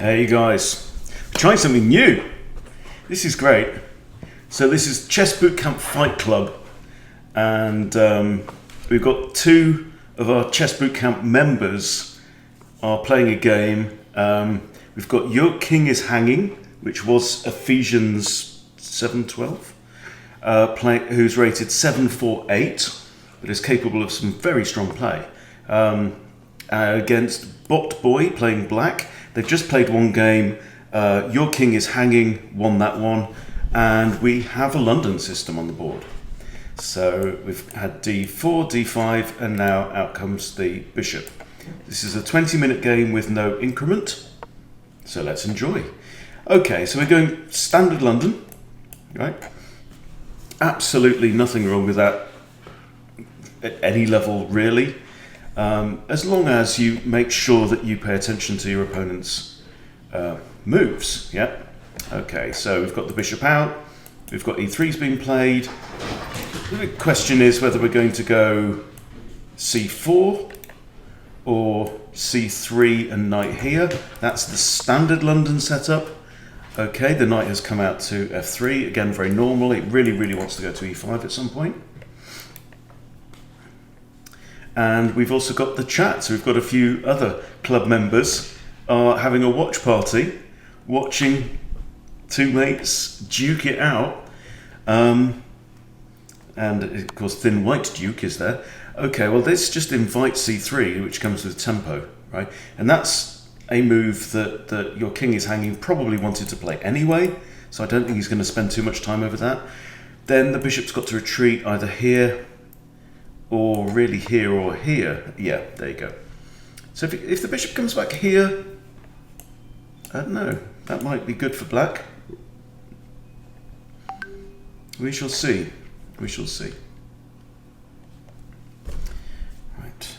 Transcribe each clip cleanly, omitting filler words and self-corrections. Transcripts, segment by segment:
Hey guys, we're trying something new. This is great. So this is Chess Bootcamp Fight Club, and we've got two of our Chess Bootcamp members are playing a game. We've got Your King is Hanging, which was Ephesians 7:12, who's rated 748, but is capable of some very strong play. Against Bot Boy playing black. They've just played one game. Your King is Hanging, won that one, and we have a London system on the board. So we've had d4, d5, and now out comes the bishop. This is a 20-minute game with no increment, so let's enjoy. Okay, so we're going standard London, right? Absolutely nothing wrong with that at any level, really. As long as you make sure that you pay attention to your opponent's moves. Yeah. Okay, so we've got the bishop out. We've got e3's being played. The question is whether we're going to go c4 or c3 and knight here. That's the standard London setup. Okay, the knight has come out to f3. Again, very normal. It really wants to go to e5 at some point. And we've also got the chat, so we've got a few other club members having a watch party, watching two mates duke it out. And of course, Thin White Duke is there. Okay, well, this just invites c3, which comes with tempo, right? And that's a move that Your King is Hanging probably wanted to play anyway, so I don't think he's going to spend too much time over that. Then the bishop's got to retreat either here, or really here or here. Yeah, there you go. So if the bishop comes back here, I don't know, that might be good for black. We shall see. We shall see. Right.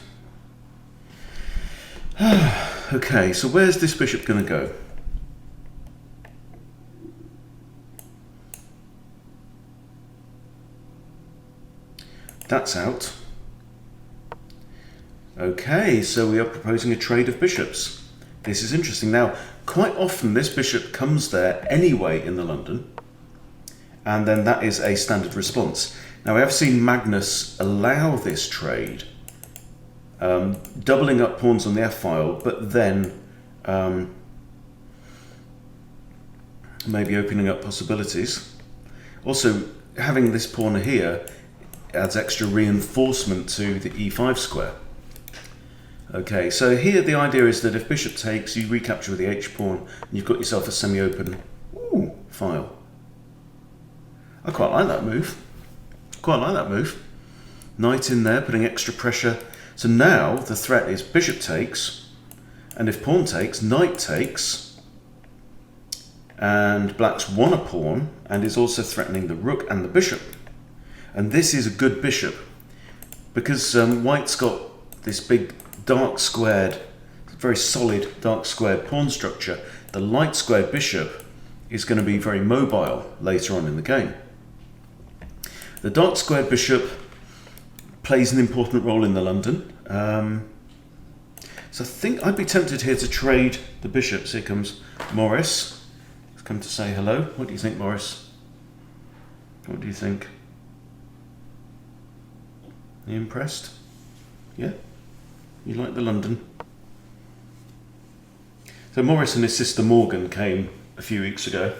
Okay, so where's this bishop going to go? That's out. Okay, so we are proposing a trade of bishops. This is interesting. Now, quite often this bishop comes there anyway in the London, and then that is a standard response. Now, I have seen Magnus allow this trade, doubling up pawns on the f-file, but then maybe opening up possibilities. Also, having this pawn here adds extra reinforcement to the e5 square. Okay, so here the idea is that if bishop takes, you recapture with the h-pawn, and you've got yourself a semi-open file. I quite like that move. Quite like that move. Knight in there, putting extra pressure. So now the threat is bishop takes, and if pawn takes, knight takes, and black's won a pawn, and is also threatening the rook and the bishop. And this is a good bishop, because white's got this big dark squared, very solid dark squared pawn structure. The light squared bishop is going to be very mobile later on in the game. The dark squared bishop plays an important role in the London. So I think I'd be tempted here to trade the bishops. Here comes Morris. He's come to say hello. What do you think, Morris? What do you think? Are you impressed? Yeah? You like the London? So Morris and his sister Morgan came a few weeks ago.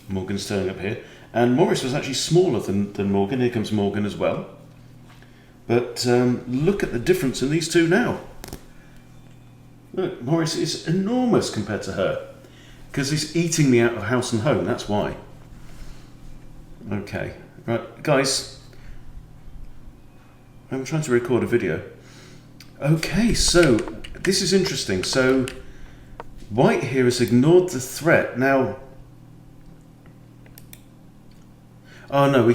Morgan's turning up here. And Morris was actually smaller than Morgan. Here comes Morgan as well. But look at the difference in these two now. Look, Morris is enormous compared to her. Because he's eating me out of house and home, that's why. Okay, right, guys. I'm trying to record a video. Okay, so this is interesting. So white here has ignored the threat. Now, oh no, we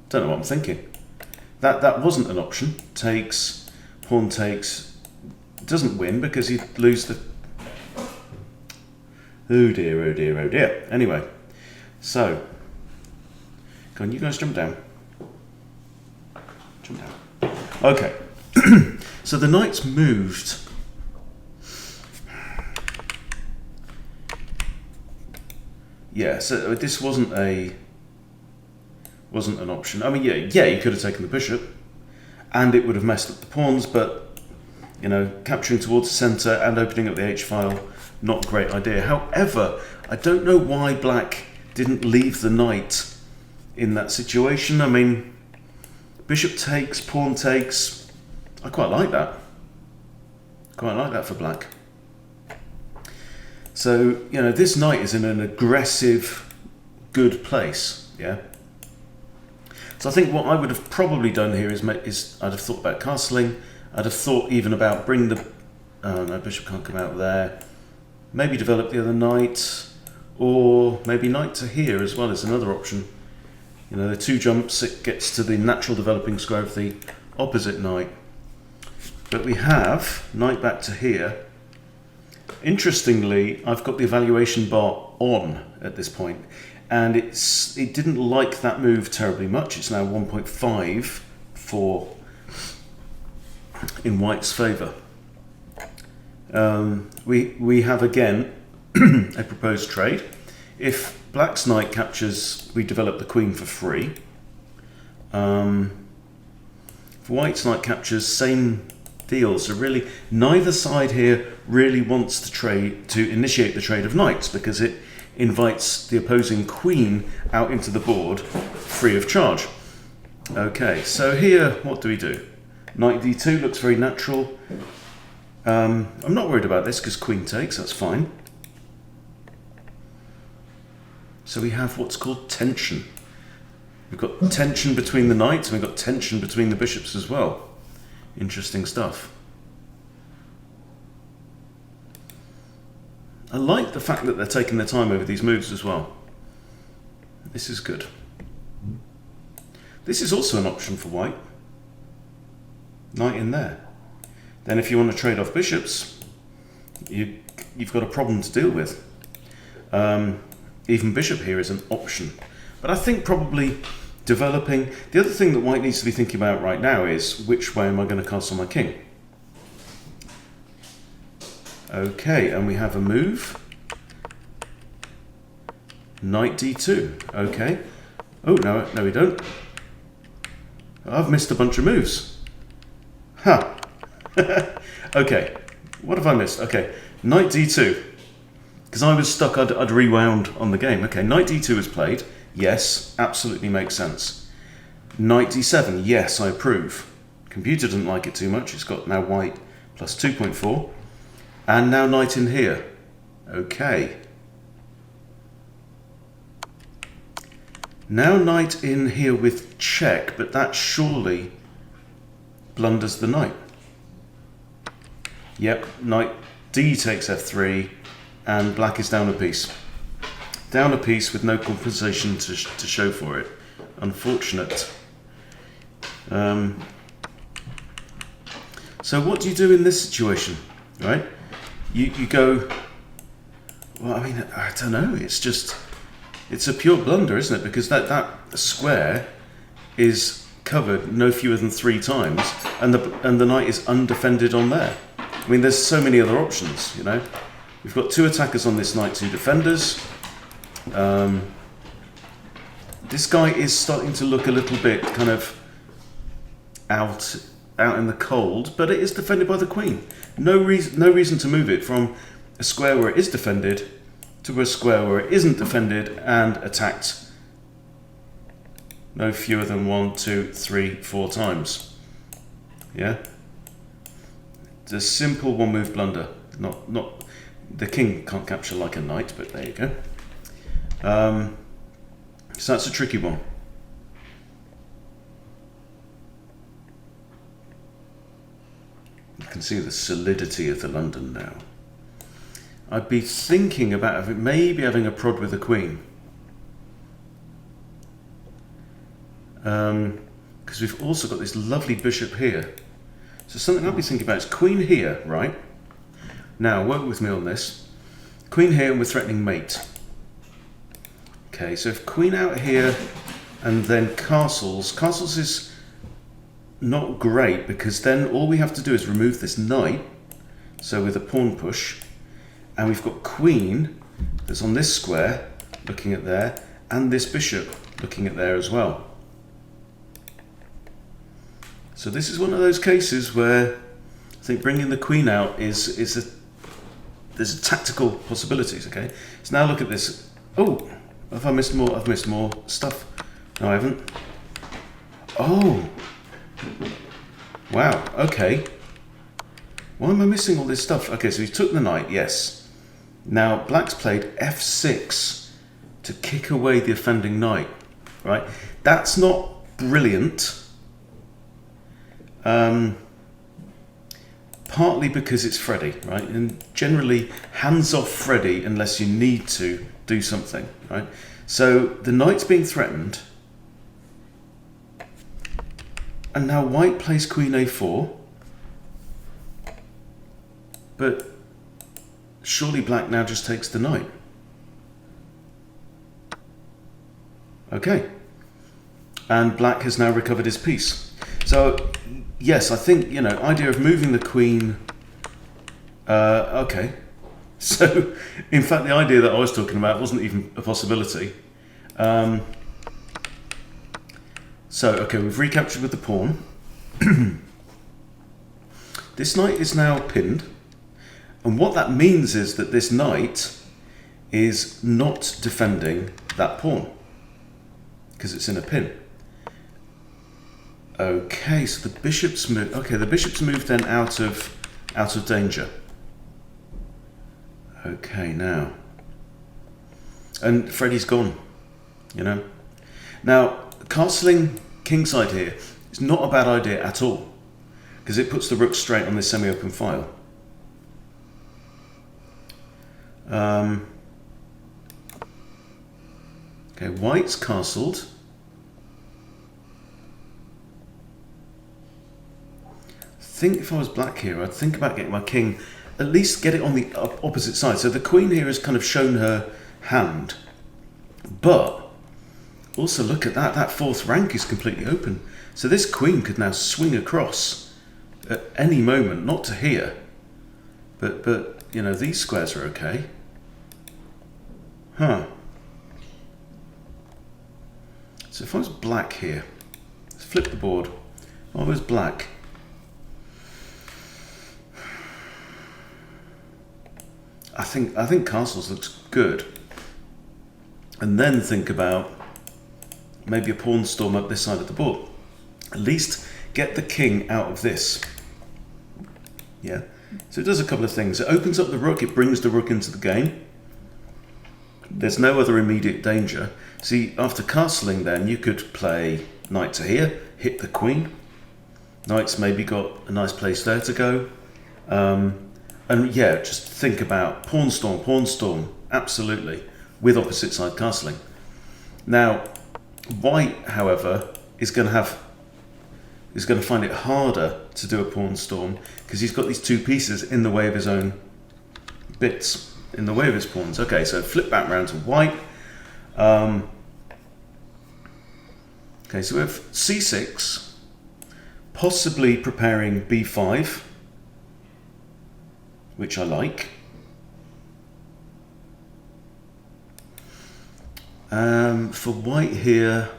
don't know what I'm thinking. That wasn't an option. Takes, pawn takes, doesn't win because you lose the. Oh dear, oh dear, oh dear. Anyway, so go on, you guys jump down. Jump down. Okay. So the knight's moved yeah, so this wasn't an option. I mean, yeah, you could have taken the bishop, and it would have messed up the pawns, but you know, capturing towards the centre and opening up the h-file, not a great idea. However, I don't know why black didn't leave the knight in that situation. I mean, bishop takes, pawn takes. I quite like that. Quite like that for black. So, you know, this knight is in an aggressive, good place, yeah? So I think what I would have probably done here is I'd have thought about castling. I'd have thought even about bring the... Oh, no, bishop can't come out there. Maybe develop the other knight, or maybe knight to here as well is another option. You know, the 2 jumps, it gets to the natural developing square of the opposite knight. But we have knight back to here. Interestingly, I've got the evaluation bar on at this point, and it didn't like that move terribly much. It's now 1.5 for in white's favour. We have again a proposed trade. If black's knight captures, we develop the queen for free. If white's knight captures, same deal. So really, neither side here really wants to initiate the trade of knights, because it invites the opposing queen out into the board free of charge. Okay, so here, what do we do? Knight d2 looks very natural. I'm not worried about this because queen takes, that's fine. So we have what's called tension. We've got tension between the knights, and we've got tension between the bishops as well. Interesting stuff. I like the fact that they're taking their time over these moves as well. This is good. This is also an option for white. Knight in there. Then if you want to trade off bishops, you've got a problem to deal with. Even bishop here is an option. But I think probably developing... The other thing that white needs to be thinking about right now is which way am I going to castle my king? Okay, and we have a move. Knight d2. Okay. Oh, no, we don't. I've missed a bunch of moves. Huh. Okay. What have I missed? Okay. Knight d2. Because I was stuck, I'd rewound on the game. Okay, knight d2 is played. Yes, absolutely makes sense. Knight d7. Yes, I approve. Computer doesn't like it too much. It's got now white plus 2.4. And now knight in here. Okay. Now knight in here with check, but that surely blunders the knight. Yep, knight d takes f3, and black is down a piece. Down a piece with no compensation to show for it. Unfortunate. So what do you do in this situation, right? You go, well, I mean, I don't know, it's a pure blunder, isn't it? Because that square is covered no fewer than 3 times, and the knight is undefended on there. I mean, there's so many other options, you know. We've got 2 attackers on this knight, 2 defenders. This guy is starting to look a little bit kind of out in the cold, but it is defended by the queen. No reason to move it from a square where it is defended to a square where it isn't defended and attacked no fewer than 1, 2, 3, 4 times. Yeah? It's a simple one-move blunder. Not the king can't capture like a knight, but there you go. So that's a tricky one. You can see the solidity of the London now. I'd be thinking about maybe having a prod with the queen. Because we've also got this lovely bishop here. So something I'll be thinking about is queen here, right? Now, work with me on this. Queen here, and we're threatening mate. Okay, so if queen out here and then castles. Castles is not great because then all we have to do is remove this knight. So with a pawn push. And we've got queen that's on this square. looking at there, and this bishop looking at there as well. So this is one of those cases where I think bringing the queen out there's tactical possibilities. Okay, so now look at this. Oh, have I missed more? I've missed more stuff. No, I haven't. Oh, wow. Okay. Why am I missing all this stuff? Okay, so he took the knight. Yes. Now black's played f6 to kick away the offending knight. Right. That's not brilliant. Partly because it's Freddie, right? And generally, hands off Freddie unless you need to do something, right? So the knight's being threatened, and now white plays queen a4, but surely black now just takes the knight. Okay, and black has now recovered his piece. So yes, I think, you know, idea of moving the queen. Okay, so in fact the idea that I was talking about wasn't even a possibility. So okay, we've recaptured with the pawn. This knight is now pinned, and what that means is that this knight is not defending that pawn because it's in a pin. Okay, so the bishop's moved. Okay, the bishop's moved then out of danger. Okay, now, and Freddie's gone. You know, now castling kingside here is not a bad idea at all because it puts the rook straight on this semi-open file. Okay, white's castled. I think if I was black here, I'd think about getting my king, at least get it on the opposite side. So the queen here has kind of shown her hand, but also look at that, that fourth rank is completely open. So this queen could now swing across at any moment, not to here, but you know, these squares are okay. Huh. So if I was black here, let's flip the board. If I was black, I think castles looks good, and then think about maybe a pawn storm up this side of the board. At least get the king out of this. Yeah. So it does a couple of things. It opens up the rook. It brings the rook into the game. There's no other immediate danger. See, after castling, then you could play knight to here, hit the queen. Knight's maybe got a nice place there to go. And yeah, just think about pawn storm, absolutely, with opposite side castling. Now, white, however, is going to find it harder to do a pawn storm because he's got these two pieces in the way of his own bits, in the way of his pawns. Okay, so flip back round to white. Okay, so we have c6, possibly preparing b5. Which I like. For white here,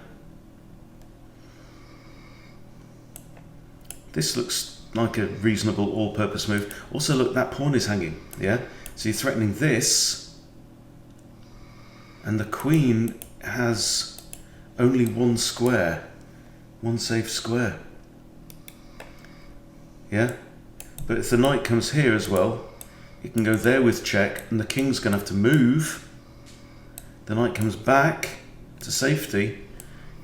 this looks like a reasonable all-purpose move. Also, look, that pawn is hanging, yeah? So you're threatening this, and the queen has only one square, one safe square. Yeah? But if the knight comes here as well, you can go there with check, and the king's going to have to move. The knight comes back to safety.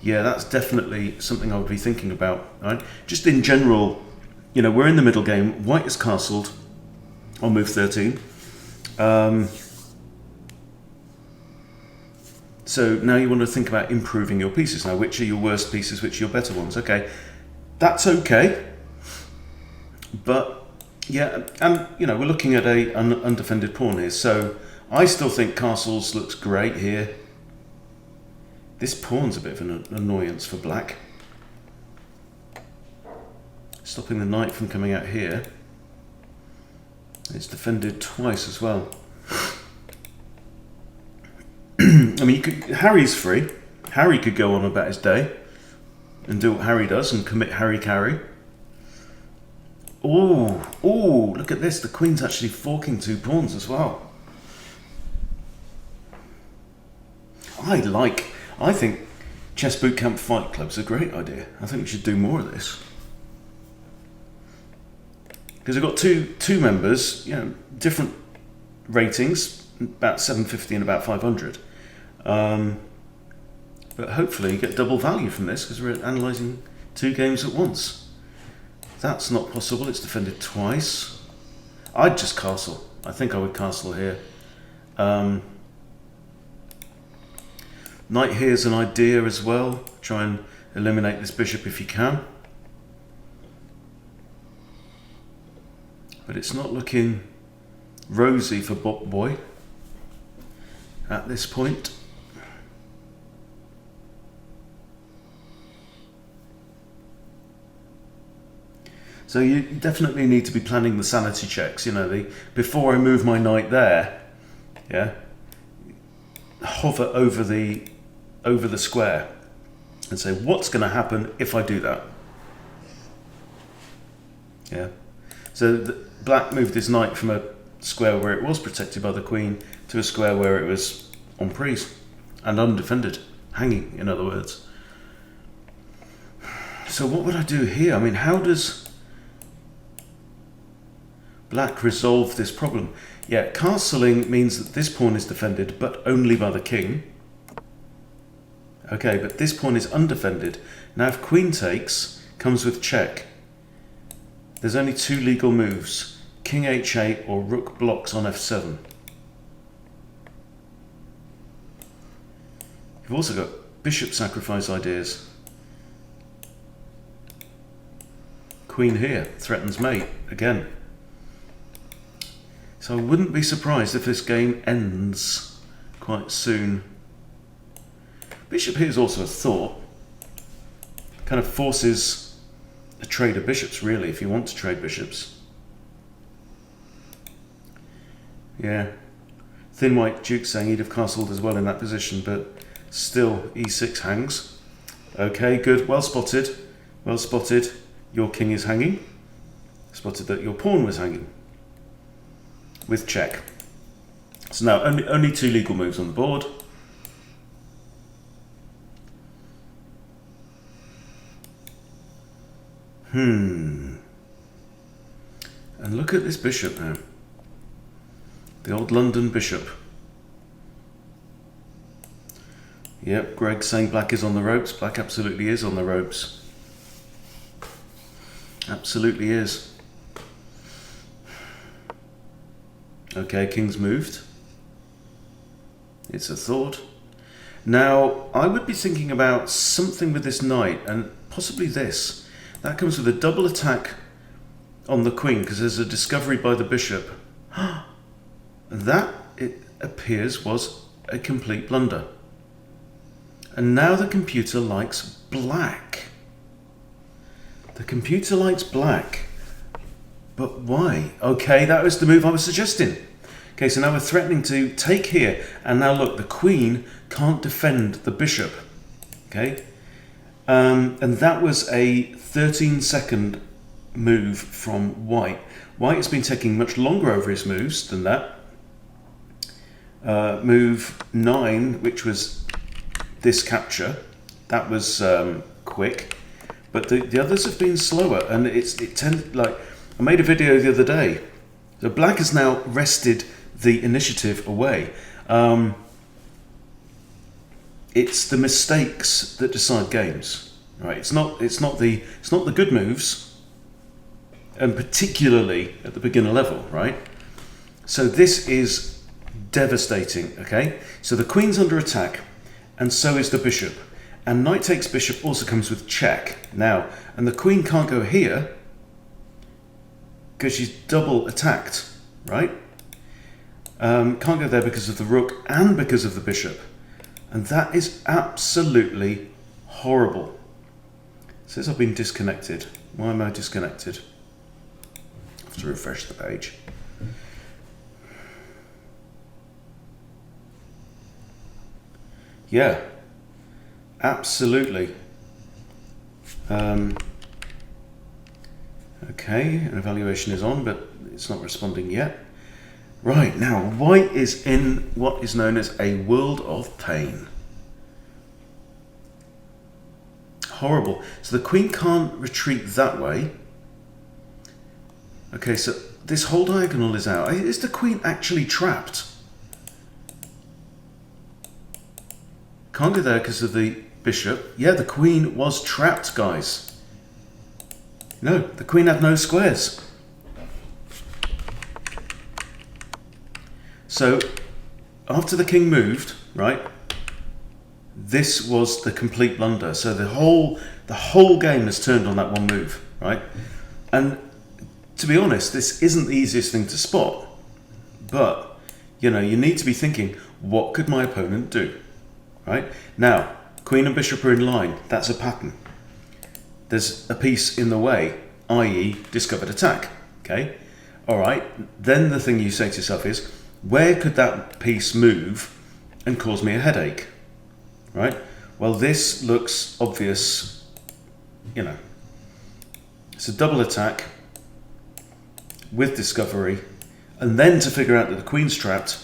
Yeah, that's definitely something I would be thinking about. Right? Just in general, you know, we're in the middle game. White is castled on move 13. So now you want to think about improving your pieces. Now, which are your worst pieces, which are your better ones? Okay, that's okay. But yeah, and you know, we're looking at an undefended pawn here, so I still think castles looks great here. This pawn's a bit of an annoyance for black. Stopping the knight from coming out here. It's defended twice as well. And mean, Harry's free. Harry could go on about his day and do what Harry does and commit Harry carry. Oh, look at this. The queen's actually forking 2 pawns as well. I think Chess Bootcamp Fight Club's a great idea. I think we should do more of this. Because we've got two members, different ratings, about 750 and about 500. But hopefully you get double value from this because we're analysing 2 games at once. That's not possible. It's defended twice. I'd just castle. I think I would castle here. Knight here's an idea as well. Try and eliminate this bishop if you can. But it's not looking rosy for Bot Boy at this point. So you definitely need to be planning the sanity checks, before I move my knight there, hover over the square and say, what's going to happen if I do that? Yeah. So Black moved his knight from a square where it was protected by the queen to a square where it was en prise and undefended, hanging, in other words. So what would I do here? I mean, how does Black resolve this problem? Yeah, castling means that this pawn is defended, but only by the king. Okay, but this pawn is undefended. Now if queen takes, comes with check. There's only 2 legal moves, king h8 or rook blocks on f7. You've also got bishop sacrifice ideas. Queen here, threatens mate, again. So I wouldn't be surprised if this game ends quite soon. Bishop here is also a thought. Kind of forces a trade of bishops, really, if you want to trade bishops. Yeah. Thin White Duke saying he'd have castled as well in that position, but still e6 hangs. Okay, good. Well spotted. Well spotted. Your king is hanging. Spotted that your pawn was hanging. With check. So now only 2 legal moves on the board. And look at this bishop now. The old London bishop. Yep, Greg's saying Black is on the ropes. Black absolutely is on the ropes. Absolutely is. Okay, king's moved. It's a thought. Now, I would be thinking about something with this knight, and possibly this. That comes with a double attack on the queen, because there's a discovery by the bishop. That, it appears, was a complete blunder. And now the computer likes Black. The computer likes Black. But why? Okay, that was the move I was suggesting. Okay, so now we're threatening to take here. And now look, the queen can't defend the bishop. Okay? And that was a 13-second move from White. White has been taking much longer over his moves than that. Move 9, which was this capture, that was quick. But the others have been slower, and I made a video the other day. So Black has now wrested the initiative away. It's the mistakes that decide games, right? It's not the good moves, and particularly at the beginner level, right? So this is devastating. Okay, so the queen's under attack, and so is the bishop. And knight takes bishop also comes with check now, and the queen can't go here because she's double attacked, right? Can't go there because of the rook and because of the bishop. And that is absolutely horrible. It says I've been disconnected. Why am I disconnected? I have to refresh the page. Yeah, absolutely. Okay, an evaluation is on, but it's not responding yet. Right, now white is in what is known as a world of pain. Horrible. So the queen can't retreat that way. Okay, so this whole diagonal is out. Is the queen actually trapped? Can't go there because of the bishop. Yeah, the queen was trapped, guys. No, the queen had no squares. So after the king moved, right, this was the complete blunder. So the whole game has turned on that one move, right? And to be honest, this isn't the easiest thing to spot, but you know, you need to be thinking, what could my opponent do, right? Now, queen and bishop are in line. That's a pattern. There's a piece in the way, i.e. discovered attack, okay? All right, then the thing you say to yourself is, where could that piece move and cause me a headache, right? Well, this looks obvious, you know. It's a double attack with discovery, and then to figure out that the queen's trapped,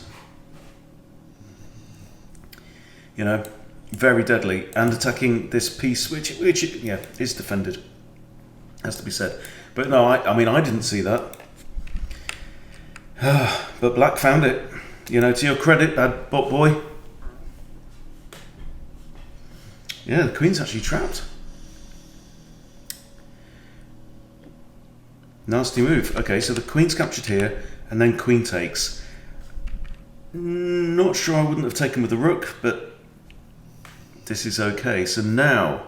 you know, very deadly, and attacking this piece, which yeah, is defended, has to be said. But no, I mean, I didn't see that. But black found it. You know, to your credit, bot boy. Yeah, the queen's actually trapped. Nasty move. Okay, so the queen's captured here, and then queen takes. Not sure I wouldn't have taken with the rook, but this is okay. So now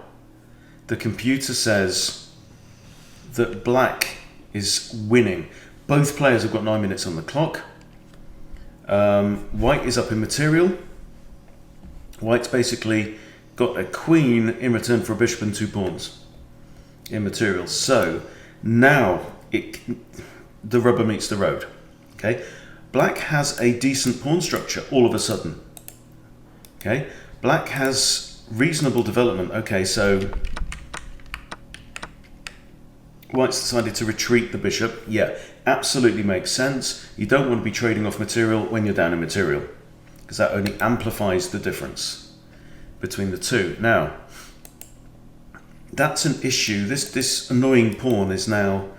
the computer says that black is winning. Both players have got 9 minutes on the clock. White is up in material. White's basically got a queen in return for a bishop and 2 pawns in material. So now the rubber meets the road. Okay, black has a decent pawn structure all of a sudden. Okay, black has reasonable development. Okay, so white's decided to retreat the bishop. Yeah, absolutely makes sense. You don't want to be trading off material when you're down in material, because that only amplifies the difference between the two. Now, that's an issue. This annoying pawn is now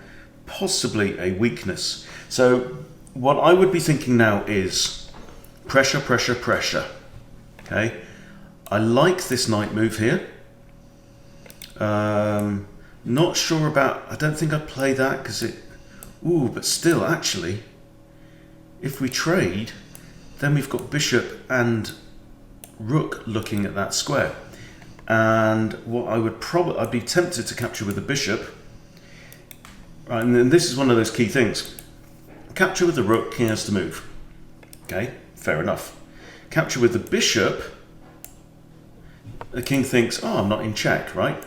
possibly a weakness. So what I would be thinking now is pressure, pressure, pressure. Okay, I like this knight move here. Not sure about, I don't think I'd play that because it, ooh, but still actually, if we trade, then we've got bishop and rook looking at that square. And what I would probably, I'd be tempted to capture with the bishop. Right, and then this is one of those key things. Capture with the rook, king has to move. Okay, fair enough. Capture with the bishop, the king thinks, oh, I'm not in check, right?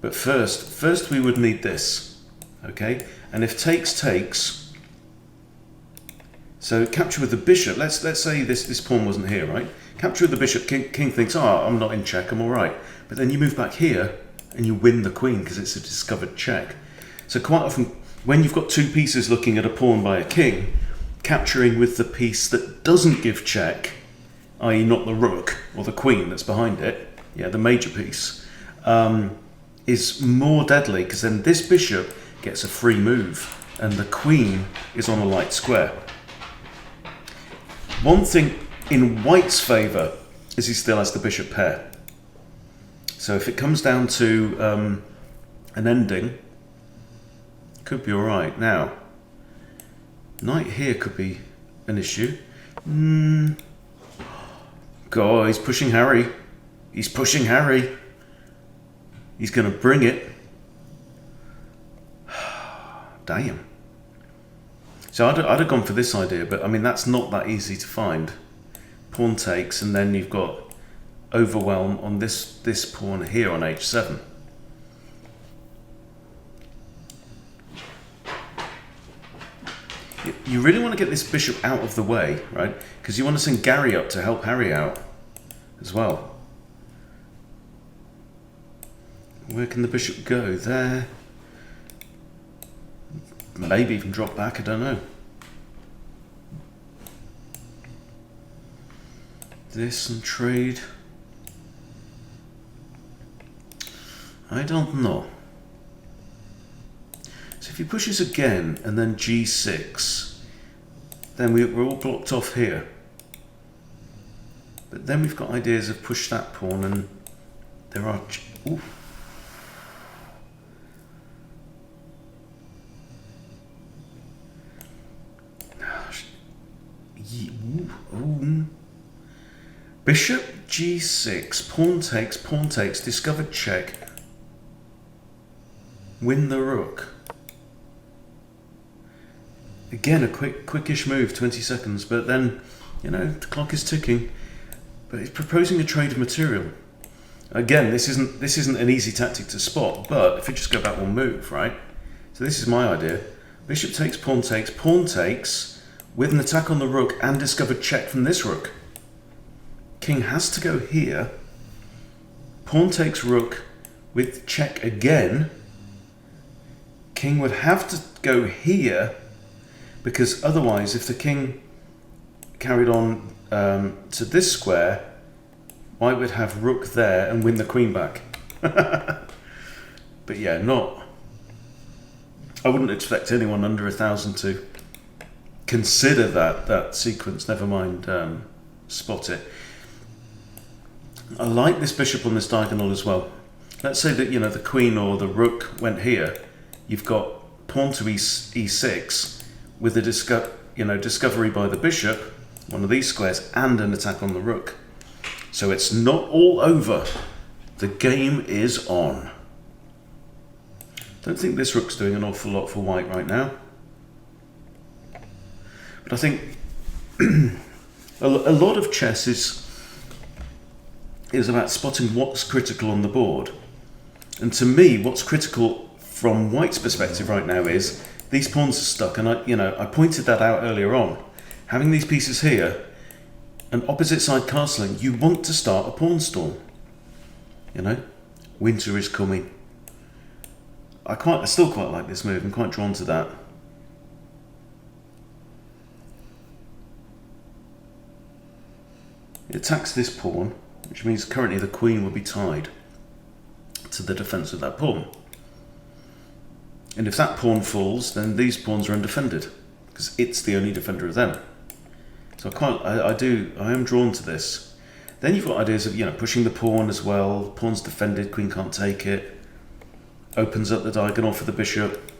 But first we would need this, okay? And if takes, so capture with the bishop, let's say this pawn wasn't here, right? Capture with the bishop, king thinks, oh, I'm not in check, I'm all right. But then you move back here and you win the queen because it's a discovered check. So quite often, when you've got 2 pieces looking at a pawn by a king, capturing with the piece that doesn't give check, i.e. not the rook or the queen that's behind it, yeah, the major piece, is more deadly, because then this bishop gets a free move and the queen is on a light square. One thing in white's favour is he still has the bishop pair. So if it comes down to an ending, could be alright. Now, knight here could be an issue. God, he's pushing Harry. He's pushing Harry. He's going to bring it. Damn. So I'd have gone for this idea, but I mean, that's not that easy to find. Pawn takes, and then you've got overwhelm on this pawn here on h7. You really want to get this bishop out of the way, right? Because you want to send Gary up to help Harry out. as well. Where can the bishop go? There. Maybe even drop back, I don't know. This and trade. I don't know. So if he pushes again and then g6, then we're all blocked off here. But then we've got ideas of push that pawn, and there are... Ooh. Bishop g6, pawn takes, discovered check, win the rook. Again, a quickish move, 20 seconds, but then, you know, the clock is ticking. But he's proposing a trade of material. Again, this isn't an easy tactic to spot, but if you just go back one move, right? So this is my idea. Bishop takes, pawn takes, with an attack on the rook and discovered check from this rook. King has to go here. Pawn takes rook with check again. King would have to go here, because otherwise, if the king carried on to this square, white would have rook there and win the queen back. But yeah, I wouldn't expect anyone under 1,000 to consider that sequence, never mind spot it. I like this bishop on this diagonal as well. Let's say that, you know, the queen or the rook went here. You've got pawn to e6 with a discovery by the bishop, one of these squares, and an attack on the rook. So it's not all over. The game is on. Don't think this rook's doing an awful lot for white right now. But I think a lot of chess is about spotting what's critical on the board. And to me, what's critical from white's perspective right now is these pawns are stuck. And I pointed that out earlier on. Having these pieces here, an opposite side castling, you want to start a pawn storm. You know, winter is coming. I still quite like this move. I'm quite drawn to that. It attacks this pawn, which means currently the queen will be tied to the defense of that pawn. And if that pawn falls, then these pawns are undefended, because it's the only defender of them. So I am drawn to this. Then you've got ideas of, you know, pushing the pawn as well. Pawn's defended, queen can't take it. Opens up the diagonal for the bishop.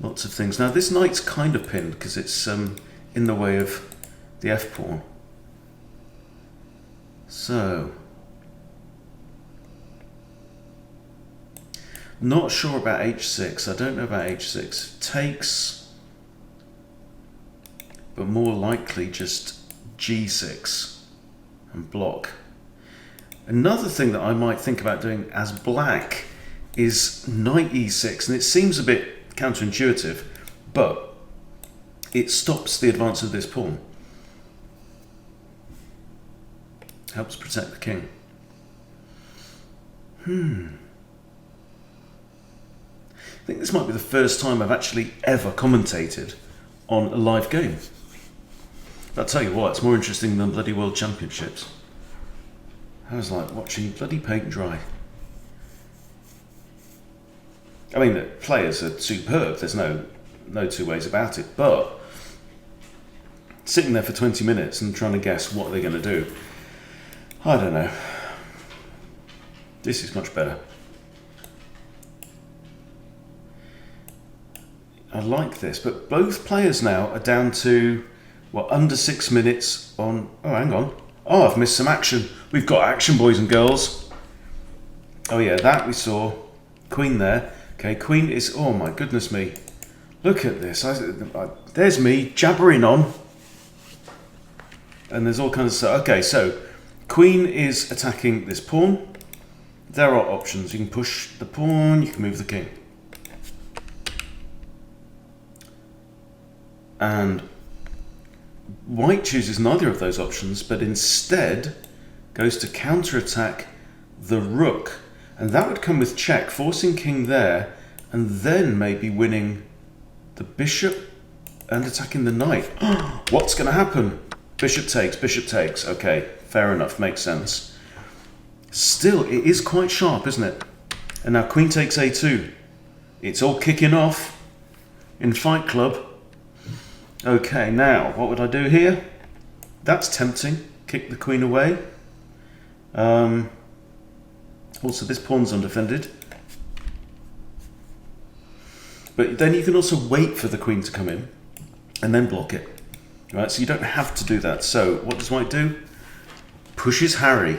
Lots of things. Now this knight's kind of pinned because it's in the way of the f pawn. So, not sure about h6. I don't know about h6. Takes, but more likely just g6 and block. Another thing that I might think about doing as black is knight e6, and it seems a bit counterintuitive, but it stops the advance of this pawn. Helps protect the king. I think this might be the first time I've actually ever commentated on a live game. But I'll tell you what, it's more interesting than bloody World Championships. I was like watching bloody paint dry. I mean, the players are superb, there's no two ways about it, but sitting there for 20 minutes and trying to guess what they're going to do, I don't know. This is much better. I like this, but both players now are down to, what, under 6 minutes on... Oh, hang on. Oh, I've missed some action. We've got action, boys and girls. Oh yeah, that we saw. Queen there. Okay, queen is... Oh my goodness me. Look at this. There's me jabbering on. And there's all kinds of stuff. Okay, so queen is attacking this pawn. There are options. You can push the pawn, you can move the king. And white chooses neither of those options, but instead goes to counterattack the rook. And that would come with check, forcing king there, and then maybe winning the bishop and attacking the knight. What's going to happen? Bishop takes. Okay, fair enough, makes sense. Still, it is quite sharp, isn't it? And now queen takes a2. It's all kicking off in Fight Club. Okay, now, what would I do here? That's tempting. Kick the queen away. Also, this pawn's undefended. But then you can also wait for the queen to come in and then block it. Right, so you don't have to do that. So what does white do? Pushes Harry.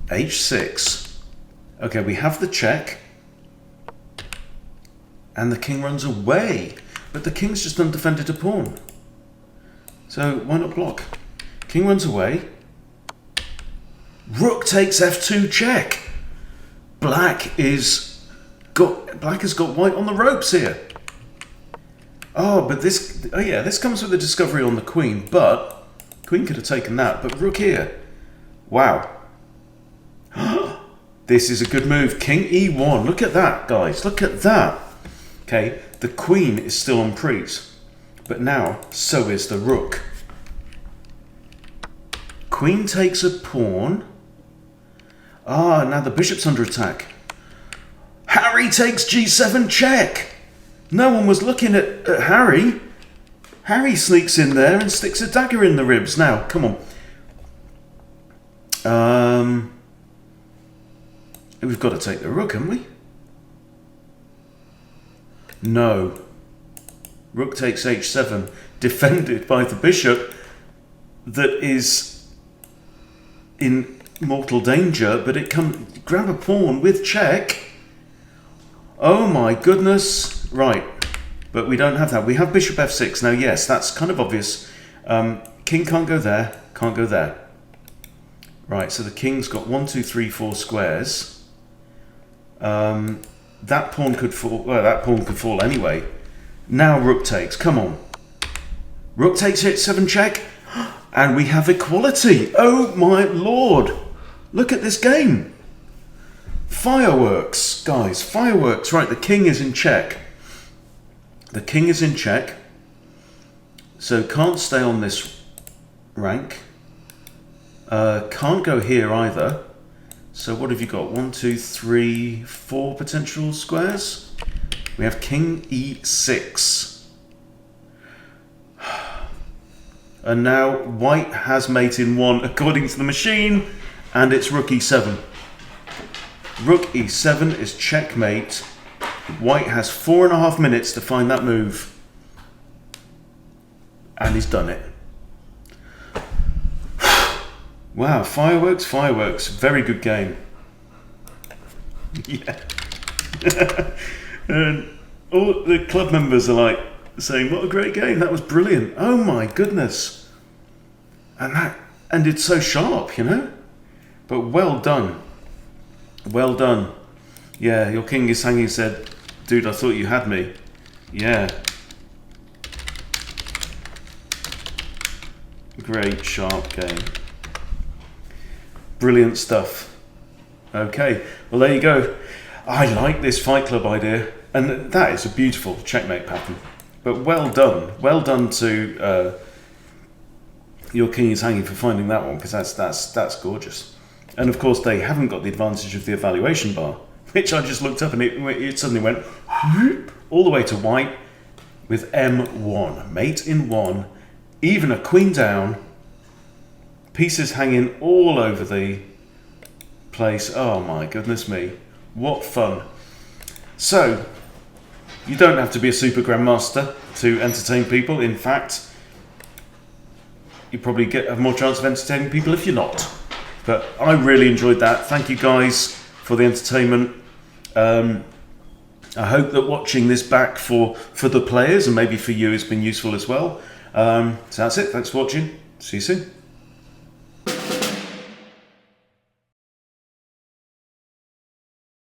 h6. Okay, we have the check. And the king runs away. But the king's just undefended a pawn. So why not block? King runs away. Rook takes f2 check. Black has got white on the ropes here. Oh, but this comes with the discovery on the queen, but queen could have taken that, but rook here. Wow. This is a good move. King e1. Look at that, guys. Look at that. Okay, the queen is still on prise, but now so is the rook. Queen takes a pawn. Ah, now the bishop's under attack. Harry takes g7 check. No one was looking at Harry. Harry sneaks in there and sticks a dagger in the ribs. Now, come on. We've got to take the rook, haven't we? No. Rook takes h7, defended by the bishop that is in mortal danger, but it can grab a pawn with check. Oh my goodness. Right, but we don't have that. We have bishop f6. Now, yes, that's kind of obvious. King can't go there, can't go there. Right, so the king's got 1, 2, 3, 4 squares. That pawn could fall. Well, that pawn could fall anyway. Now rook takes. Come on. Rook takes h7 check. And we have equality. Oh my lord. Look at this game. Fireworks, guys. Fireworks. Right, the king is in check. The king is in check. So can't stay on this rank. Can't go here either. So what have you got? 1, 2, 3, 4 potential squares. We have king e6. And now white has mate in 1 according to the machine, and it's rook e7. Rook e7 is checkmate. White has 4.5 minutes to find that move. And he's done it. Wow, fireworks, fireworks. Very good game. Yeah. And all the club members are like saying, what a great game, that was brilliant. Oh my goodness. And that ended so sharp, you know? But well done. Well done. Yeah, your king is hanging, said, dude, I thought you had me. Yeah. Great, sharp game. Brilliant stuff. Okay, well there you go. I like this Fight Club idea, and that is a beautiful checkmate pattern. But well done to your king is hanging for finding that one, because that's gorgeous. And of course they haven't got the advantage of the evaluation bar, which I just looked up and it suddenly went all the way to white with M1, mate in 1, even a queen down. Pieces hanging all over the place. Oh my goodness me. What fun. So, you don't have to be a super grandmaster to entertain people. In fact, you probably have more chance of entertaining people if you're not. But I really enjoyed that. Thank you guys for the entertainment. I hope that watching this back for the players and maybe for you has been useful as well. So that's it. Thanks for watching. See you soon.